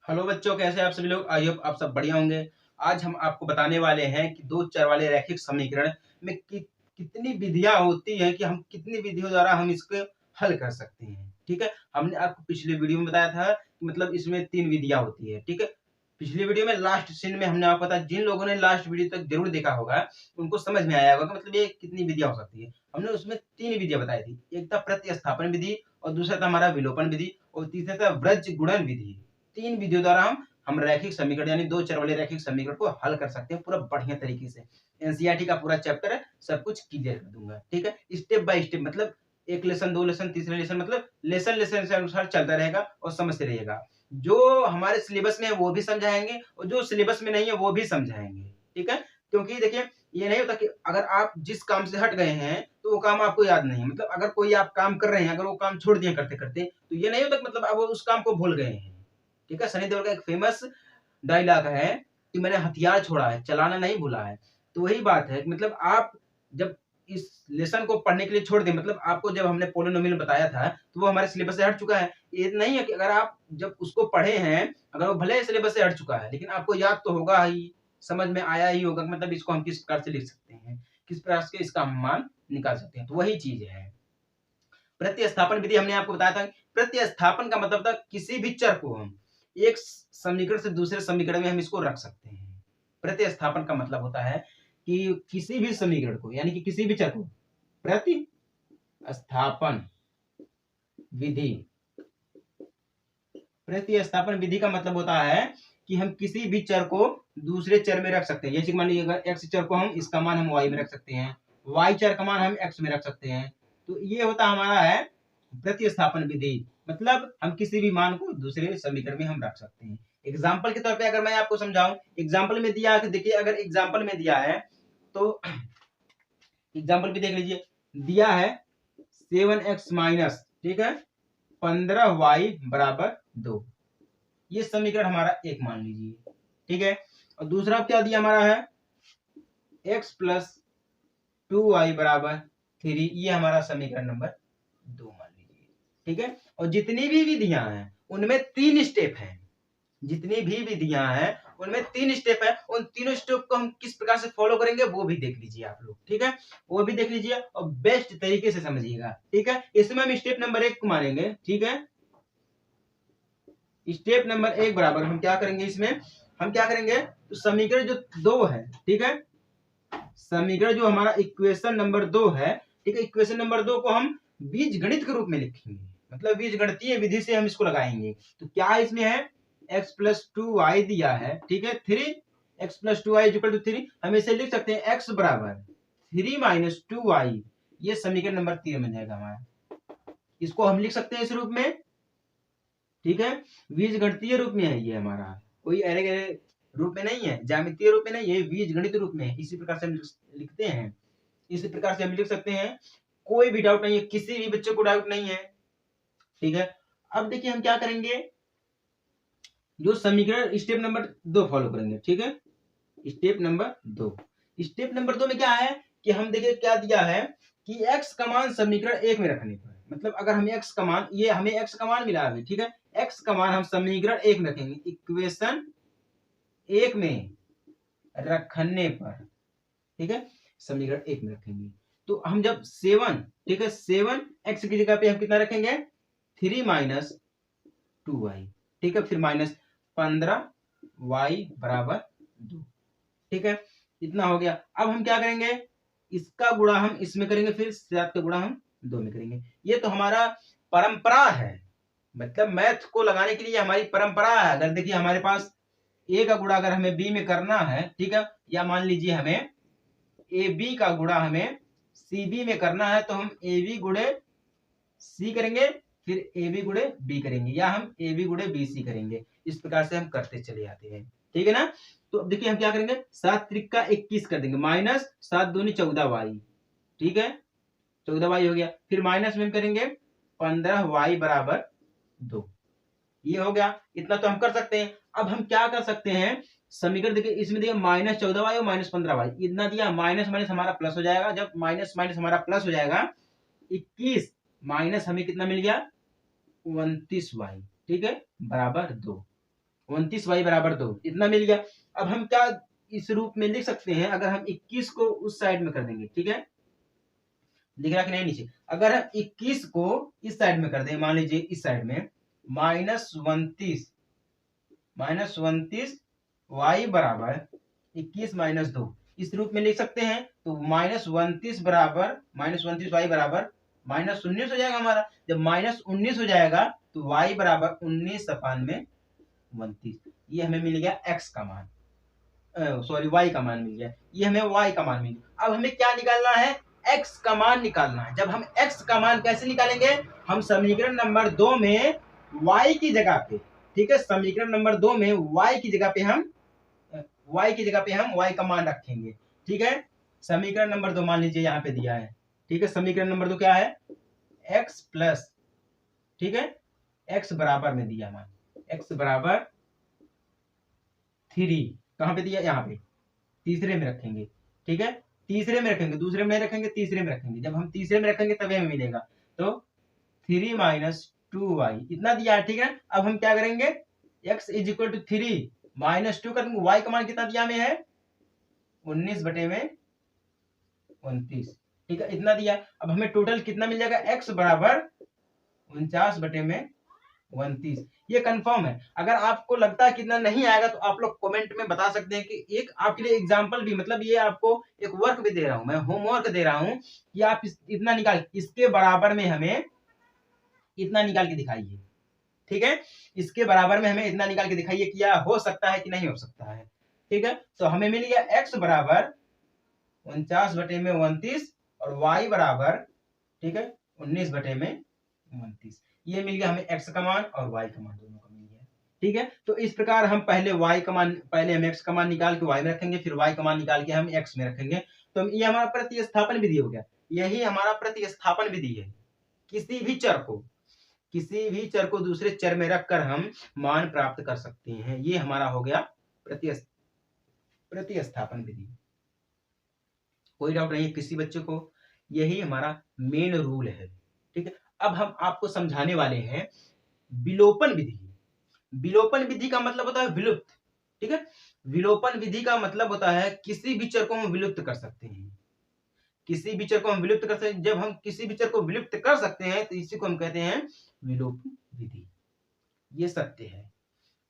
Hello बच्चों, कैसे हैं आप सभी लोग। आई होप आप सब बढ़िया होंगे। आज हम आपको बताने वाले हैं कि दो चर वाले रैखिक समीकरण में कितनी विधियां होती हैं कि हम कितनी विधियों द्वारा हम इसको हल कर सकते हैं। ठीक है, हमने आपको पिछले वीडियो में बताया था कि मतलब इसमें 3 विधियां होती है। ठीक है, पिछले वीडियो में लास्ट सीन में हमने आपको बताया, जिन लोगों ने लास्ट वीडियो तक जरूर देखा होगा उनको समझ में आया होगा कि मतलब ये कितनी विधियां हो सकती है। हमने उसमें 3 विधियां बताई थी। एक था प्रतिस्थापन विधि, और दूसरा था हमारा विलोपन विधि, और तीसरा था वृज्ज गुणन विधि। 3 विधियों द्वारा हम रैखिक समीकरण यानी दो चर वाले रैखिक समीकरण को हल कर सकते हैं पूरा बढ़िया तरीके से। एनसीईआरटी का पूरा चैप्टर है, सब कुछ क्लियर कर दूंगा। ठीक है, स्टेप बाय स्टेप, मतलब एक लेसन, दो लेसन, तीसरे लेसन, मतलब लेसन लेसन के अनुसार चलता रहेगा और समझते रहिएगा। जो हमारे सिलेबस में है वो भी समझाएंगे, और जो सिलेबस में नहीं है वो भी समझाएंगे। ठीक है, क्योंकि देखिए ये नहीं होता कि अगर आप जिस काम से हट गए हैं तो वो काम आपको याद नहीं है। मतलब अगर कोई आप काम कर रहे हैं, अगर वो काम छोड़ दिए करते करते, तो ये नहीं होता कि मतलब अब उस काम को भूल गए हैं। ठीक है, सनी देओल का एक फेमस डायलॉग है कि मैंने हथियार छोड़ा है, चलाना नहीं भूला है। तो वही बात है कि मतलब आप जब इस लेसन को पढ़ने के लिए छोड़ दें, मतलब आपको जब हमने पोलिनोमियल बताया था तो वो हमारे सिलेबस से हट चुका है। ये नहीं है कि अगर आप जब उसको पढ़े हैं, अगर वो भले ही सिलेबस से हट चुका है, लेकिन आपको याद तो होगा ही, समझ में आया ही होगा कि मतलब इसको हम किस प्रकार से लिख सकते हैं, किस प्रकार से इसका हम मान निकाल सकते हैं। तो वही चीज है प्रतिस्थापन विधि। हमने आपको बताया था प्रतिस्थापन का मतलब था किसी भी चर को हम एक समीकरण से दूसरे समीकरण में हम इसको रख सकते हैं। प्रतिस्थापन का मतलब होता है कि किसी भी समीकरण को यानी कि किसी भी चर को प्रतिस्थापन विधि। प्रतिस्थापन विधि का मतलब होता है कि हम किसी भी चर को दूसरे चर में रख सकते हैं। जैसे मान लीजिए अगर एक्स चर को हम इसका मान हम वाई में रख सकते हैं, वाई चर का मान हम एक्स में रख सकते हैं। तो ये होता हमारा है प्रतिस्थापन विधि। मतलब हम किसी भी मान को दूसरे समीकरण में हम रख सकते हैं। एग्जाम्पल के तौर पे अगर मैं आपको समझाऊं, एग्जाम्पल में दिया है, देखिए अगर एग्जाम्पल में दिया है तो एग्जाम्पल भी देख लीजिए। दिया है 7x माइनस, ठीक है, 15y बराबर 2। ये समीकरण हमारा एक मान लीजिए। ठीक है, और दूसरा क्या दिया हमारा है x प्लस 2y बराबर 3। ये हमारा समीकरण नंबर 2 मान लीजिए। ठीक है, और जितनी भी विधियां हैं उनमें 3 स्टेप हैं। जितनी भी विधियां हैं उनमें 3 स्टेप है। उन तीनों स्टेप को हम किस प्रकार से फॉलो करेंगे वो भी देख लीजिए आप लोग। ठीक है, वो भी देख लीजिए और बेस्ट तरीके से समझिएगा। ठीक है, इसमें हम स्टेप नंबर 1 को मानेंगे। ठीक है, स्टेप नंबर 1 बराबर हम क्या करेंगे, इसमें हम क्या करेंगे, तो समीकरण जो 2 है, ठीक है, समीकरण जो हमारा इक्वेशन नंबर 2 है, ठीक है, इक्वेशन नंबर 2 को हम बीज गणित के रूप में लिखेंगे। मतलब बीज गणितीय विधि से हम इसको लगाएंगे। तो क्या इसमें है, x प्लस 2y दिया है, ठीक है, 3x plus 2y equal to 3। हम इसे लिख सकते हैं x बराबर 3 माइनस 2y। ये समीकरण नंबर 3 बन जाएगा हमारा। इसको हम लिख सकते हैं इस रूप में। ठीक है, बीज गणितीय रूप में है ये हमारा, कोई अरे रूप में नहीं है, ज्यामितीय रूप में नहीं है, बीज गणित रूप में है। इसी प्रकार से हम लिखते हैं, इसी प्रकार से हम लिख सकते हैं। कोई भी डाउट नहीं है, किसी भी बच्चे को डाउट नहीं है। ठीक है, अब देखिए हम क्या करेंगे, जो समीकरण स्टेप नंबर 2 फॉलो करेंगे। ठीक है, स्टेप नंबर 2, स्टेप नंबर 2 में क्या है कि हम देखिए क्या दिया है कि x का मान समीकरण 1 में रखने पर, मतलब अगर हमें x का मान, ये हमें x का मान मिला है, ठीक है, x का मान हम समीकरण 1 में रखेंगे, इक्वेशन 1 में रखने पर। ठीक है, समीकरण 1 में रखेंगे। तो हम जब 7, ठीक है, 7x की जगह पे हम कितना रखेंगे, 3 माइनस 2y। ठीक है, फिर माइनस 15y बराबर 2। ठीक है, इतना हो गया। अब हम क्या करेंगे, इसका गुणा हम इसमें करेंगे, फिर 7 का गुणा हम 2 में करेंगे। ये तो हमारा परंपरा है, मतलब मैथ को लगाने के लिए हमारी परंपरा है। अगर देखिए हमारे पास a का गुणा अगर हमें b में करना है, ठीक है, या मान लीजिए हमें ab का गुणा हमें cb में करना है, तो हम ab गुणे c करेंगे, फिर ab गुणे b करेंगे, या हम ab गुणे bc करेंगे। इस प्रकार से हम करते चले जाते हैं। ठीक है ना, तो अब देखिए हम क्या करेंगे, 7 त्रिका 21 कर देंगे, माइनस 7 दूनी 14y। ठीक है, 14y हो गया, फिर माइनस में हम करेंगे 15y बराबर 2। ये हो गया, इतना तो हम कर सकते हैं। अब हम क्या कर सकते हैं, समीकरण देखिए इसमें देखिए माइनस 14y और माइनस 15y, इतना दिया, माइनस माइनस हमारा प्लस हो जाएगा। जब माइनस माइनस हमारा प्लस हो जाएगा, 21 माइनस हमें कितना मिल गया, 29y, ठीक है, बराबर 2। 29y बराबर 2, इतना मिल गया। अब हम क्या इस रूप में लिख सकते हैं, अगर हम 21 को उस साइड में कर देंगे, ठीक है, लिख रहा कि नहीं नीचे, अगर हम 21 को इस साइड में कर दें, मान लीजिए इस साइड में -29 y बराबर 21 - 2, इस रूप में लिख सकते हैं। तो -29 बराबर -29y बराबर -19 हो जाएगा हमारा। जब -19 हो जाएगा तो y बराबर 19/29, ये हमें मिल गया x का मान, सॉरी y का मान मिल गया, ये हमें y का मान मिल गया। अब हमें क्या निकालना है, x का मान निकालना है। जब हम x का मान कैसे निकालेंगे, हम समीकरण नंबर 2 में y की जगह पे, ठीक है, समीकरण नंबर 2 में y की जगह पे हम y का मान रखेंगे, ठीक है। समीकरण नंबर 2 मान लीजिए यहाँ पे दिया है, ठीक है, समीकरण नंबर 2 क्या है, x प्लस, ठीक है, x बराबर में दिया मान, x बराबर 3, कहां पे दिया, यहाँ पे तीसरे में रखेंगे, ठीक है, तीसरे में रखेंगे, दूसरे में रखेंगे, तीसरे में रखेंगे। जब हम तीसरे में रखेंगे तभी हमें मिलेगा। तो 3 - 2y इतना दिया है, ठीक है। अब हम क्या करेंगे, x = 3 - 2 करेंगे, y का मान कितना दिया हमें है, 19/29, ठीक है, इतना दिया। अब हमें टोटल कितना मिल जाएगा, x बराबर 49/29, ये कंफर्म है। अगर आपको लगता है कितना नहीं आएगा तो आप लोग कमेंट में बता सकते हैं कि एक आपके लिए एग्जांपल भी, मतलब ये आपको एक वर्क भी दे रहा हूं, मैं होमवर्क दे रहा हूं कि आप इतना निकाल, इसके बराबर में हमें इतना निकाल के दिखाइए, ठीक है, इसके बराबर में हमें इतना निकाल के दिखाइए कि यह हो सकता है कि नहीं हो सकता है, ठीक है। तो हमें मिल गया x बराबर 49/29 और y बराबर, ठीक है, 19/29, ये मिल गया हमें x का मान और y का मान, दोनों का मिल गया, ठीक है। तो इस प्रकार हम पहले y का मान, पहले हम x का मान निकाल के y में रखेंगे, फिर y का मान निकाल के हम x में रखेंगे। तो ये हमारा प्रतिस्थापन विधि हो गया, यही हमारा प्रतिस्थापन विधि है। किसी भी चर को दूसरे चर में रखकर हम मान प्राप्त कर सकते हैं, ये हमारा हो गया प्रतिस्थापन विधि। कोई डाउट नहीं है किसी बच्चे को, यही हमारा मेन रूल है, ठीक है। अब हम आपको समझाने वाले हैं विलोपन विधि। विलोपन विधि का मतलब होता है विलुप्त, ठीक है। विलोपन विधि का मतलब होता है किसी भी चर को हम विलुप्त कर सकते हैं, किसी भी चर को हम विलुप्त कर सकते हैं। जब हम किसी भी चर को विलुप्त कर सकते हैं तो इसी को हम कहते हैं विलोपन विधि, ये सत्य है,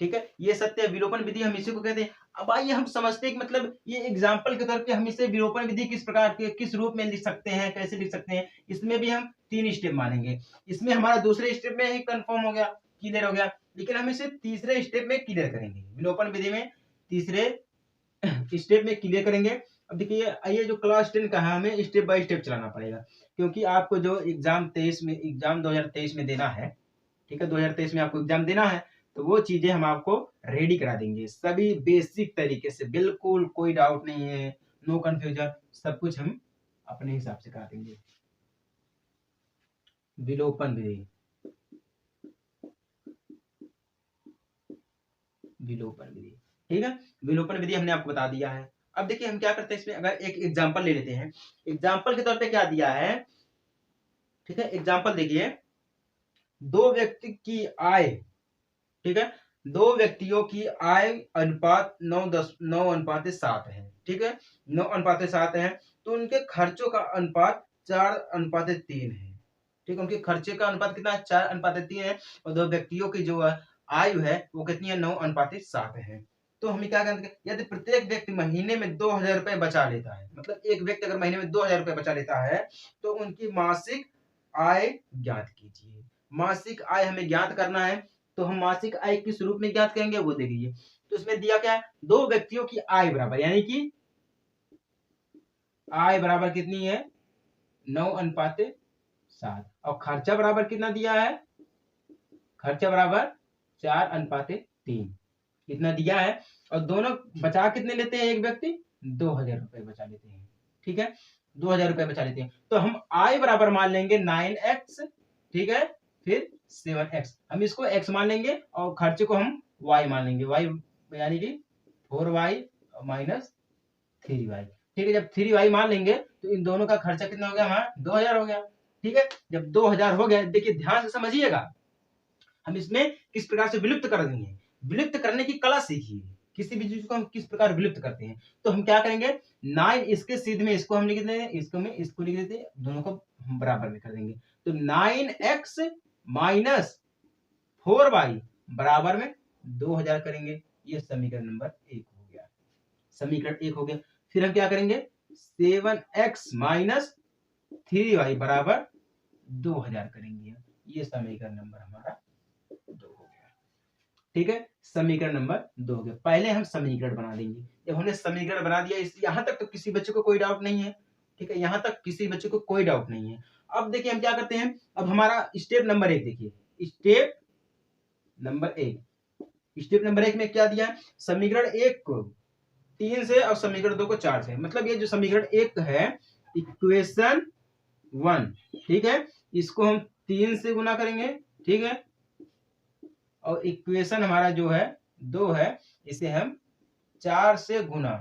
ठीक है, ये सत्य है, विलोपन विधि हम इसी को कहते हैं। अब आइए हम समझते हैं कि मतलब ये एग्जाम्पल के तौर पे हम इसे विलोपन विधि किस प्रकार के, किस रूप में लिख सकते हैं, कैसे लिख सकते हैं। इसमें भी हम 3 स्टेप मानेंगे। इसमें हमारा दूसरे स्टेप में ही कंफर्म हो गया, क्लियर हो गया, लेकिन हम इसे तीसरे स्टेप में क्लियर करेंगे। विलोपन विधि में तीसरे स्टेप में क्लियर करेंगे। अब देखिए, ये जो क्लास 10 का है हमें स्टेप बाय स्टेप चलाना पड़ेगा, क्योंकि आपको जो एग्जाम 2023 में देना है, ठीक है, 2023 में आपको एग्जाम देना है, तो वो चीजें हम आपको रेडी करा देंगे, सभी बेसिक तरीके से, बिल्कुल कोई डाउट नहीं है, नो कंफ्यूजन, सब कुछ हम अपने हिसाब से करा देंगे। विलोपन विधि, विलोपन विधि, ठीक है, विलोपन विधि हमने आपको बता दिया है। अब देखिए हम क्या करते हैं इसमें, अगर एक एग्जांपल ले लेते हैं। एग्जांपल के तौर पे क्या दिया है, ठीक है, एग्जांपल देखिए, 2 व्यक्ति की आय, ठीक है, 2 व्यक्तियों की आय अनुपात 9:7 है, ठीक है, 9:7 है। तो उनके खर्चों का अनुपात 4:3 है, ठीक है, उनके खर्चे का अनुपात कितना है, 4:3 है, और 2 व्यक्तियों की जो आयु है वो कितनी है, 9:7 है। तो हमें क्या करना है, यदि प्रत्येक व्यक्ति महीने में 2,000 रुपए बचा लेता है, मतलब एक व्यक्ति अगर महीने में 2,000 रुपए बचा लेता है, तो उनकी मासिक आय ज्ञात कीजिए। मासिक आय हमें ज्ञात करना है, तो हम मासिक आय किस रूप में ज्ञात करेंगे वो देखिए। तो इसमें दिया क्या है, 2 व्यक्तियों की आय बराबर, यानी कि आय बराबर कितनी है, 9:7, और खर्चा बराबर कितना दिया है, खर्चा बराबर 4:3, इतना दिया है। और दोनों बचा कितने लेते हैं, एक व्यक्ति 2,000 रुपए बचा लेते हैं, ठीक है, 2,000 रुपए बचा लेते हैं। तो हम आय बराबर मान लेंगे 9x, ठीक है, फिर 7x, हम इसको x मान लेंगे और खर्चे को हम y मान लेंगे, y यानी कि 4y - 3y, ठीक है। जब 3y मान लेंगे तो इन दोनों का खर्चा कितना हो गया, हमारा 2,000 हो गया, ठीक है। जब 2,000 हो गया, देखिए ध्यान से समझिएगा, हम इसमें किस प्रकार से विलुप्त कर देंगे। विलुप्त करने की कला सीखिए, किसी भी चीज को हम किस प्रकार विलुप्त करते हैं। तो हम क्या करेंगे, 9 इसके सीध में इसको हम लिख देते हैं, इसको लिख देते हैं, दोनों को हम बराबर में कर देंगे। तो 9x माइनस 4y बराबर में 2000 करेंगे। ये समीकरण नंबर 1 हो गया, समीकरण 1 हो गया। फिर हम क्या करेंगे, 7x माइनस 3y बराबर 2000 करेंगे। ये समीकरण नंबर हमारा 2 हो गया। ठीक है, समीकरण नंबर 2 हो गया। पहले हम समीकरण बना देंगे। जब हमने समीकरण बना दिया, इस यहां तक तो किसी बच्चे को कोई डाउट नहीं है। ठीक है, यहां तक किसी बच्चे को कोई डाउट नहीं है। अब देखिए हम क्या करते हैं, अब हमारा स्टेप नंबर 1 देखिए, स्टेप नंबर 1, स्टेप नंबर 1 में क्या दिया है, समीकरण 1 को 3 से और समीकरण 2 को 4 से। मतलब ये जो समीकरण 1 है, इक्वेशन 1, ठीक है, इसको हम 3 से गुना करेंगे। ठीक है, और इक्वेशन हमारा जो है 2 है, इसे हम 4 से गुना,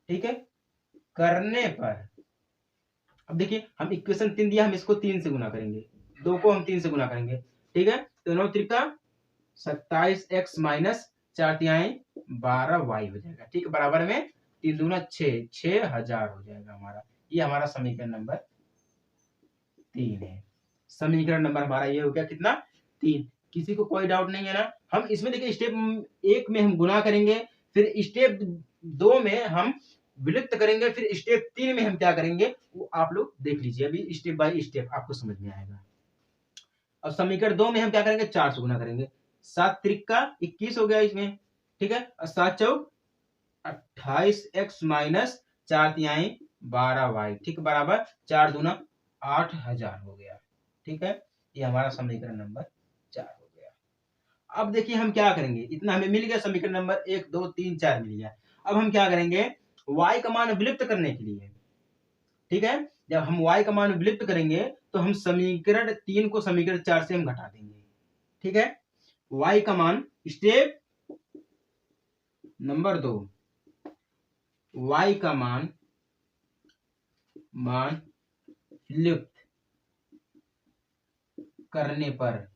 ठीक है, करने पर, अब देखिए हम इक्वेशन 3 दिया, हम इसको 3 से गुना करेंगे, 2 को हम 3 से गुना करेंगे। ठीक है, तो 9 त्रिका 27x माइनस 4 तिहाई 12y हो जाएगा। ठीक है, बराबर में 3 दूना 6, 6000 हो जाएगा हमारा। ये हमारा समीकरण नंबर 3 है। समीकरण नंबर हमारा ये हो गया कितना, 3। किसी को कोई डाउट नहीं है ना। हम इसमें देखिए स्टेप 1 में हम गुना करेंगे, फिर स्टेप 2 में हम विलुप्त करेंगे, फिर स्टेप 3 में हम क्या करेंगे वो आप लोग देख लीजिए, अभी स्टेप बाय स्टेप आपको समझ में आएगा। अब समीकरण 2 में हम क्या करेंगे, 4 से गुना करेंगे। 7 त्रिका 21 हो गया इसमें। ठीक है, और 7 चौक 28x माइनस 4 तिहाई 12y, ठीक, बराबर 4 दूना 8000 हो गया। ठीक है, ये हमारा समीकरण नंबर 4 हो गया। अब देखिए हम क्या करेंगे, इतना हमें मिल गया, समीकरण नंबर 1 2 3 4 मिल गया। अब हम क्या करेंगे, y का मान विलुप्त करने के लिए, ठीक है, जब हम y का मान विलुप्त करेंगे तो हम समीकरण 3 को समीकरण 4 से हम घटा देंगे। ठीक है, y का मान, स्टेप नंबर 2, y का मान विलुप्त करने पर,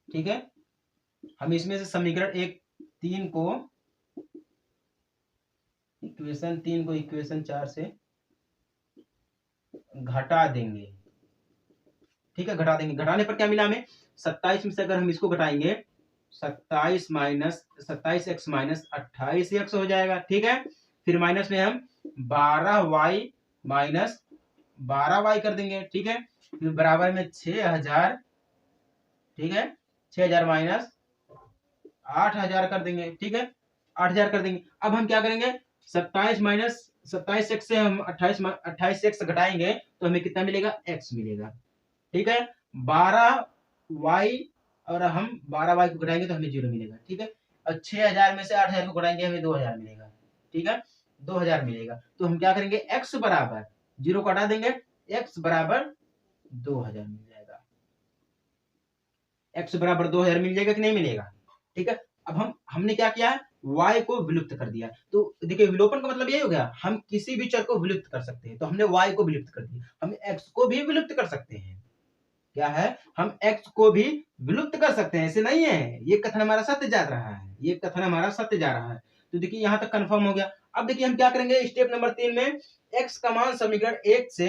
ठीक है, हम इसमें से समीकरण 3 को इक्वेशन 4 से घटा देंगे। ठीक है, घटा देंगे। घटाने पर क्या मिला हमें, 27 में से अगर हम इसको घटाएंगे, 27x माइनस 28x हो जाएगा। ठीक है, फिर माइनस में हम 12y माइनस 12y कर देंगे। ठीक है, फिर बराबर में 6000, ठीक है, 6000 माइनस 8000 कर देंगे। ठीक है, 8000 कर देंगे। अब हम क्या करेंगे, 27 माइनस 27x से हम 28x घटाएंगे तो हमें कितना मिलेगा, x मिलेगा। ठीक है, 12y और हम 12y को घटाएंगे तो हमें 0 मिलेगा। ठीक है, और 6000 में से 8000 को घटाएंगे हमें 2000 मिलेगा। ठीक है, 2000 मिलेगा। तो हम क्या करेंगे, x बराबर 0 को हटा देंगे, x बराबर 2000 मिल जाएगा। x बराबर 2000 मिल जाएगा कि नहीं मिलेगा। ठीक है, अब हमने क्या किया है, y को विलुप्त कर दिया। तो देखिए विलोपन का मतलब यही हो गया, हम किसी भी चर को विलुप्त कर सकते हैं। तो हमने y को विलुप्त कर दिया, हम x को भी विलुप्त कर सकते हैं। क्या है, हम x को भी विलुप्त कर सकते हैं, ऐसे नहीं है। ये कथन हमारा सत्य जा रहा है, ये कथन हमारा सत्य जा रहा है। तो देखिए यहां तक कंफर्म हो गया। अब देखिए हम क्या करेंगे, स्टेप नंबर 3 में x का मान समीकरण 1 से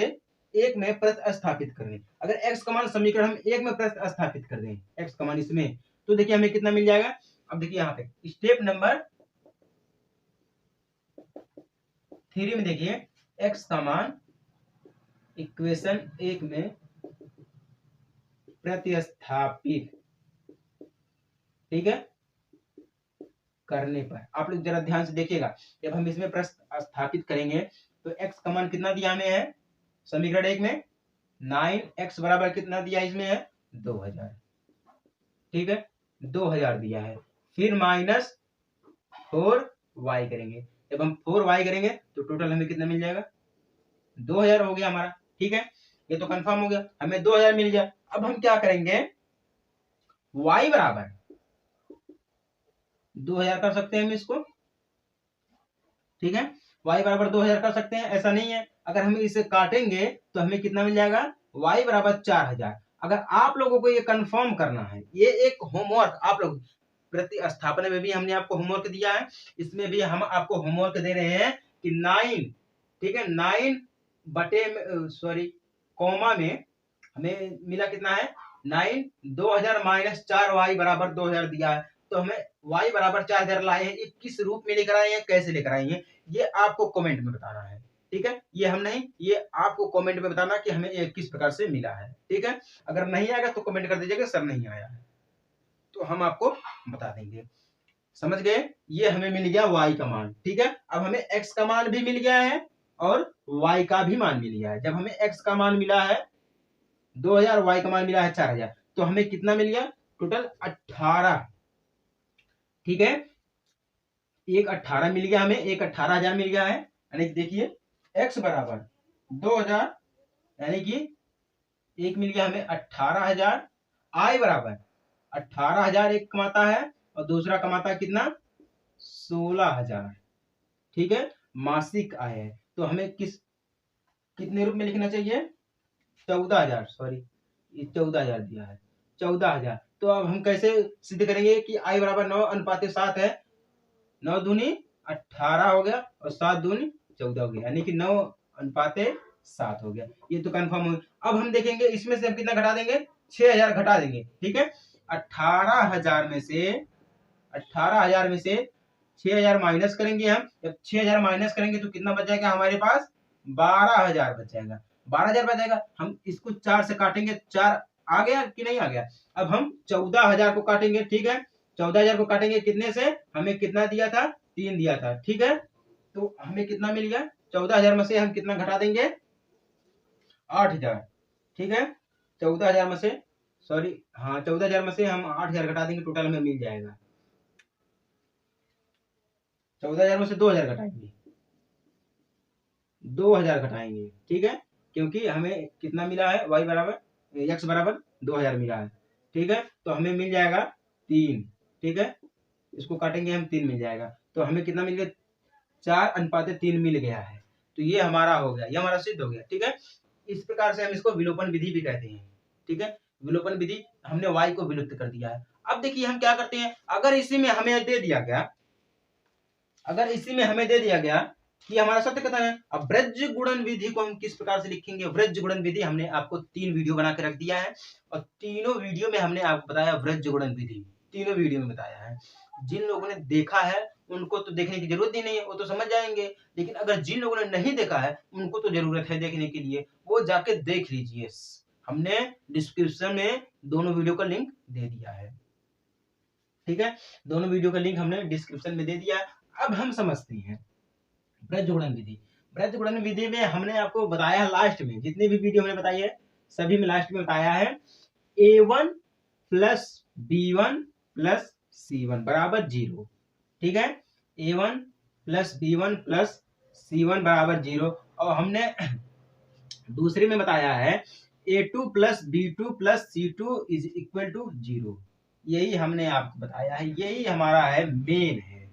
1 में प्रतिस्थापित करेंगे। अगर x का मान समीकरण हम 1 में प्रतिस्थापित कर दें, x का मान इसमें, तो देखिए हमें कितना मिल जाएगा। अब देखिए यहाँ पे स्टेप नंबर 3 में देखिए x का मान इक्वेशन 1 में प्रतिस्थापित, ठीक है, करने पर, आप लोग जरा ध्यान से देखिएगा, जब हम इसमें प्रतिस्थापित करेंगे तो x का मान कितना दिया हमें है, समीकरण 1 में 9x बराबर कितना दिया इसमें है, 2000। ठीक है, 2000 दिया है। फिर माइनस 4y करेंगे, जब हम 4y करेंगे तो टोटल हमें कितना मिल जाएगा, 2000 हो गया हमारा। ठीक है, ये तो कंफर्म हो गया, हमें 2000 मिल गया। अब हम क्या करेंगे, y बराबर 2000 कर सकते हैं हम इसको। ठीक है, y बराबर 2000 कर सकते हैं, ऐसा नहीं है। अगर हम इसे काटेंगे तो हमें कितना मिल जाएगा, y बराबर 4000। अगर आप लोगों को ये कंफर्म करना है, ये एक होमवर्क आप लोग प्रतिस्थापन में भी हमने आपको होमवर्क दिया है, इसमें भी हम आपको होमवर्क दे रहे हैं कि 9, ठीक है, 9 बटे सॉरी कॉमा में हमें मिला कितना है 9, 2000 माइनस 4y बराबर 2000 दिया है, तो हमें y बराबर 4000 लाए हैं। ये किस रूप में लेकर आए हैं, कैसे लेकर आए हैं, ये आपको कमेंट में बताना है, ठीक है। ये हम नहीं, ये आपको कमेंट में बताना कि हमें ये किस प्रकार से मिला है, ठीक है। अगर नहीं आएगा तो कमेंट कर दीजिएगा सर नहीं आया है, तो हम आपको बता देंगे। समझ गए, ये हमें मिल गया y का मान, ठीक है। अब हमें x का मान भी मिल गया है और y का भी मान मिल गया है। जब हमें x का मान मिला है 2000, y का मान मिला है 4000, तो हमें कितना मिल गया टोटल 18, ठीक है। एक 18 मिल गया हमें, एक 18,000 मिल गया है, यानी देखिए x बराबर 2000, यानी कि एक मिल गया हमें 18,000, i बराबर 18,000 एक कमाता है और दूसरा कमाता है कितना 16,000, ठीक है, मासिक आय है। तो हमें कितने रूप में लिखना चाहिए 14,000, सॉरी 14,000 दिया है 14,000। तो अब हम कैसे सिद्ध करेंगे कि i बराबर 9:7 है, 9 दूनी 18 हो गया और 7 दूनी 14 हो गया, यानी कि 9:7 हो गया। ये तो कंफर्म हो। अब हम देखेंगे इसमें से हम कितना घटा देंगे 6,000 घटा देंगे, ठीक है। 18,000 में से 6,000 माइनस करेंगे हम, जब 6,000 माइनस करेंगे तो कितना बच जाएगा हमारे पास 12,000 बच जाएगा, 12,000 बच जाएगा। हम इसको 4 से काटेंगे, 4 आ गया कि नहीं आ गया। अब हम 14,000 को काटेंगे, ठीक है, 14,000 को काटेंगे कितने से, हमें कितना दिया था 3 दिया था, ठीक है। तो हमें कितना मिल गया 14,000 में से हम कितना घटा देंगे 8,000, ठीक है। 14,000 में से सॉरी हाँ 14,000 में से हम 8,000 घटा देंगे, टोटल हमें मिल जाएगा 14,000 में से 2,000 घटाएंगे, 2,000 घटाएंगे, ठीक है, क्योंकि हमें कितना मिला है y बराबर x बराबर 2,000 मिला है, ठीक है। तो हमें मिल जाएगा 3, ठीक है, इसको काटेंगे हम 3 मिल जाएगा। तो हमें कितना मिल गया 4:3 मिल गया है। तो ये हमारा हो गया, ये हमारा सिद्ध हो गया, ठीक है। इस प्रकार से हम इसको विलोपन विधि भी कहते हैं, ठीक है। विलोपन विधि, हमने y को विलुप्त कर दिया है। अब देखिए हम क्या करते हैं, अगर इसी में हमें दे दिया गया कि हमारा सत्य कथन है, अब ब्रज गुणन विधि को हम किस प्रकार से लिखेंगे। ब्रज गुणन विधि हमने आपको 3 वीडियो बना के रख दिया है और तीनों वीडियो में हमने आपको बताया ब्रज गुणन विधि, तीनों वीडियो में बताया है। जिन लोगों ने देखा है उनको तो देखने की जरूरत ही नहीं है, वो तो समझ जाएंगे, लेकिन अगर जिन लोगों ने नहीं देखा है उनको तो जरूरत है देखने के लिए, वो जाके देख लीजिए। हमने डिस्क्रिप्शन में दोनों वीडियो का लिंक दे दिया है, ठीक है, दोनों वीडियो का लिंक हमने डिस्क्रिप्शन में दे दिया है। अब हम समझते हैं ब्रज गुणन विधि। ब्रज गुणन विधि में हमने आपको बताया है, लास्ट में जितने भी वीडियो हमने बताई है सभी में लास्ट में बताया है a1 plus b1 plus c1 बराबर 0, ठीक है, a1 plus b1 plus c1 बराबर 0। और हमने दूसरे में बताया है a2 plus b2 plus c2 is equal to 0। यही हमने आपको बताया है, यही हमारा है मेन है,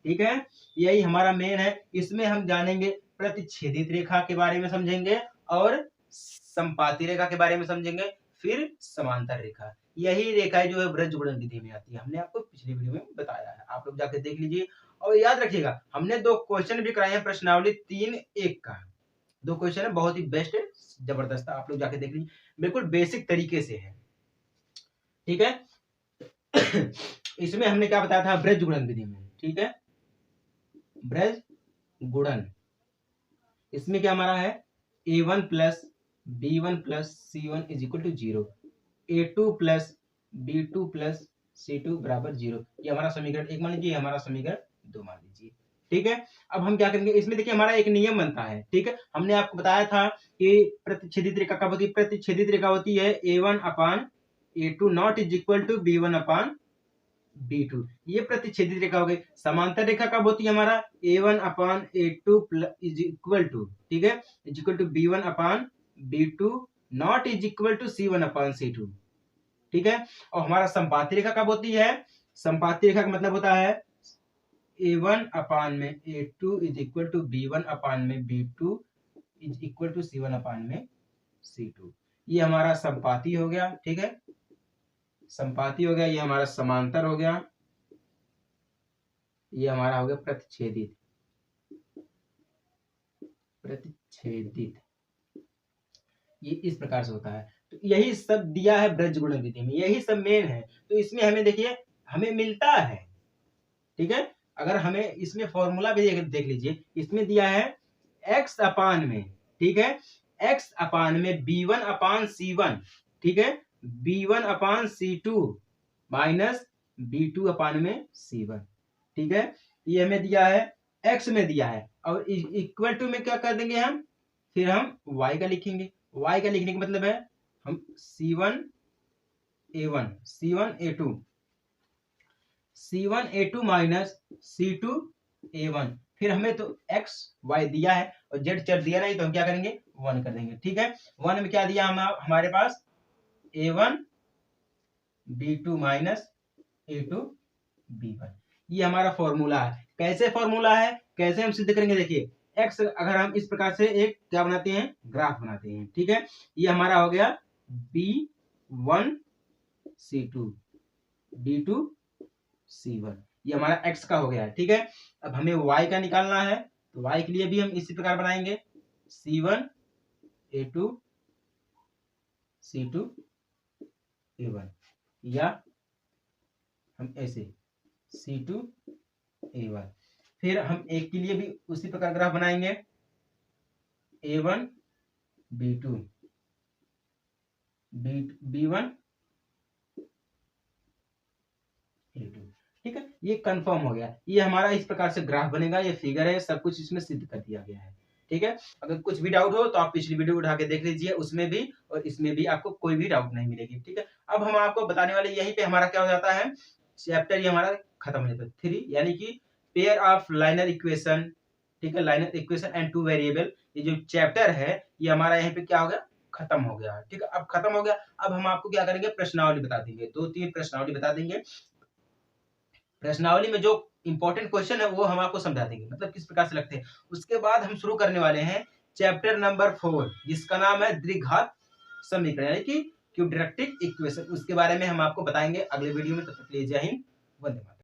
ठीक है, यही हमारा मेन है। इसमें हम जानेंगे प्रतिच्छेदित रेखा के बारे में समझेंगे और संपाती रेखा के बारे में समझेंगे, फिर समांतर रेखा। यही रेखा जो है ब्रज गुणन विधि में आती है, हमने आपको पिछले वीडियो में बताया है, आप लोग जाकर देख लीजिए। और याद रखिएगा हमने 2 क्वेश्चन भी कराए हैं प्रश्नावली 3-1 का, 2 क्वेश्चन है, बहुत ही बेस्ट है, जबरदस्त, आप लोग जाके देख लीजिए, बिल्कुल बेसिक तरीके से है, ठीक है। इसमें हमने क्या बताया था ब्रज गुणन विधि में, ठीक है, ब्रज गुणन, इसमें क्या हमारा है a1 plus b1 plus c1 is equal to 0, a2 plus b2 plus c2 बराबर 0। ये हमारा समीकरण 1 मान लीजिए, हमारा समीकरण 2 मान लीजिए, ठीक है। अब हम क्या करेंगे, इसमें देखिए हमारा एक नियम बनता है, ठीक है, हमने आपको बताया था कि प्रतिच्छेदित रेखा कब होती है, प्रतिच्छेदित रेखा होती है a1 upon a2 not is equal to b1 upon b2, ये प्रतिच्छेदित रेखा हो गई। समांतर रेखा कब होती है हमारा a1 upon a2 is equal to, ठीक है, is equal to b1 upon b2 not is equal to c1 upon c2, ठीक है। और हमारा संपाती रेखा कब होती है, संपाती रेखा का मतलब होता है a1 अपान में a2 is equal to b1 अपान में b2 is equal to c1 अपान में c2। ये हमारा संपाती हो गया, ठीक है, संपाती हो गया, ये हमारा समांतर हो गया, ये हमारा हो गया प्रतिच्छेदित, प्रतिच्छेदित, ये इस प्रकार से होता है। तो यही सब दिया है ब्रजगुणन विधि में, यही सब मेन है। तो इसमें हमें देखिए हमें मिलता है, ठीक है, अगर हमें इसमें फॉर्मूला भी देख लीजिए, इसमें दिया है x अपान में, ठीक है, x अपान में b1 अपान c1, ठीक है, b1 अपान c2 माइनस b2 अपान में c1, ठीक है, ये हमें दिया है, x में दिया है, और इक्वल टू में क्या कर देंगे हम, फिर हम y का लिखेंगे, y का लिखने का मतलब है हम c1 a1 c1 a2 c1 a2 minus c2 a1, फिर हमें तो x y दिया है और z चर दिया नहीं, तो हम क्या करेंगे 1 कर देंगे, ठीक है। 1 में क्या दिया हमारे पास a1 b2 minus a2 b1, ये हमारा फॉर्मूला है। कैसे फॉर्मूला है, कैसे हम सिद्ध करेंगे, देखिए x अगर हम इस प्रकार से एक क्या बनाते हैं, ग्राफ बनाते हैं, ठीक है, ये हमारा हो गया b1 c2 b2 c1, ये हमारा x का हो गया है, ठीक है। अब हमें y का निकालना है, तो y के लिए भी हम इसी प्रकार बनाएंगे c1 a2 c2 a1, या हम ऐसे c2 a1, फिर हम एक के लिए भी उसी प्रकार ग्राफ बनाएंगे a1 b2 b1 a2, ठीक है, ये कंफर्म हो गया, ये हमारा इस प्रकार से ग्राफ बनेगा, ये फिगर है, सब कुछ इसमें सिद्ध कर दिया गया है, ठीक है। अगर कुछ भी डाउट हो तो आप पिछली वीडियो उठा के देख लीजिए, उसमें भी और इसमें भी आपको कोई भी डाउट नहीं मिलेगी, ठीक है। अब हम आपको बताने वाले, यहीं पे हमारा क्या हो जाता है, चैप्टर ये हमारा खत्म हो जाता है 3, यानी कि पेयर ऑफ लाइनर इक्वेशन, ठीक है, liner equation and two variable, ये जो चैप्टर है ये हमारा यहाँ पे क्या हो गया, खत्म हो गया, ठीक है। अब खत्म हो गया, अब हम आपको क्या करेंगे, प्रश्नावली बता देंगे, 2-3 प्रश्नावली बता देंगे। प्रश्नावली में जो इंपॉर्टेंट क्वेश्चन है वो हम आपको समझा देंगे, मतलब किस प्रकार से लगते हैं। उसके बाद हम शुरू करने वाले हैं चैप्टर नंबर 4, जिसका नाम है द्विघात समीकरण, यानी कि क्वाड्रेटिक इक्वेशन, उसके बारे में हम आपको बताएंगे अगले वीडियो में। तब तक के लिए जय हिंद, वंदे मातरम।